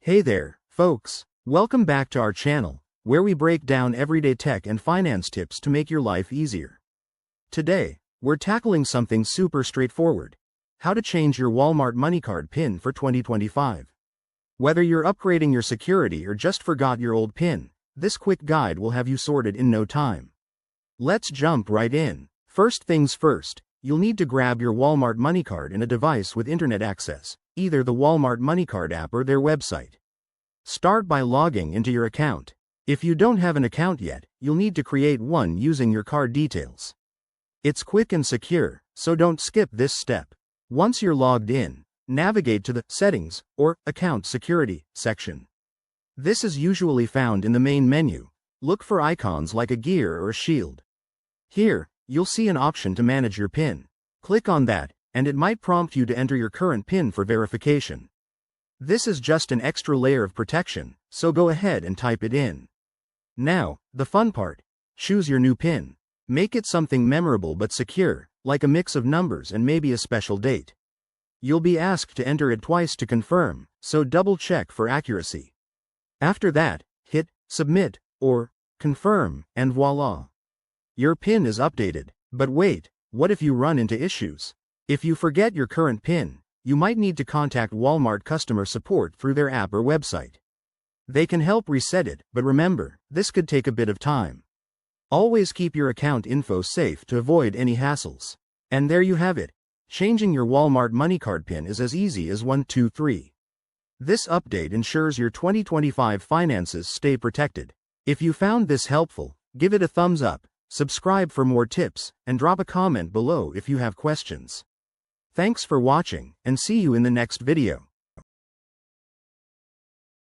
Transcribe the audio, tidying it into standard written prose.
Hey there, folks. Welcome back to our channel, where we break down everyday tech and finance tips to make your life easier. Today, we're tackling something super straightforward: how to change your Walmart MoneyCard PIN for 2025. Whether you're upgrading your security or just forgot your old PIN, this quick guide will have you sorted in no time. Let's jump right in. First things first, you'll need to grab your Walmart MoneyCard in a device with internet access, either the Walmart MoneyCard app or their website. Start by logging into your account. If you don't have an account yet, you'll need to create one using your card details. It's quick and secure, so don't skip this step. Once you're logged in, navigate to the Settings or Account Security section. This is usually found in the main menu. Look for icons like a gear or a shield. Here, you'll see an option to manage your PIN. Click on that, and it might prompt you to enter your current PIN for verification. This is just an extra layer of protection, so go ahead and type it in. Now, the fun part: choose your new PIN. Make it something memorable but secure, like a mix of numbers and maybe a special date. You'll be asked to enter it twice to confirm, so double check for accuracy. After that, hit Submit or Confirm, and voila! Your PIN is updated. But wait, what if you run into issues? If you forget your current PIN, you might need to contact Walmart customer support through their app or website. They can help reset it, but remember, this could take a bit of time. Always keep your account info safe to avoid any hassles. And there you have it. Changing your Walmart MoneyCard PIN is as easy as 1, 2, 3. This update ensures your 2025 finances stay protected. If you found this helpful, give it a thumbs up, subscribe for more tips, and drop a comment below if you have questions. Thanks for watching, and see you in the next video.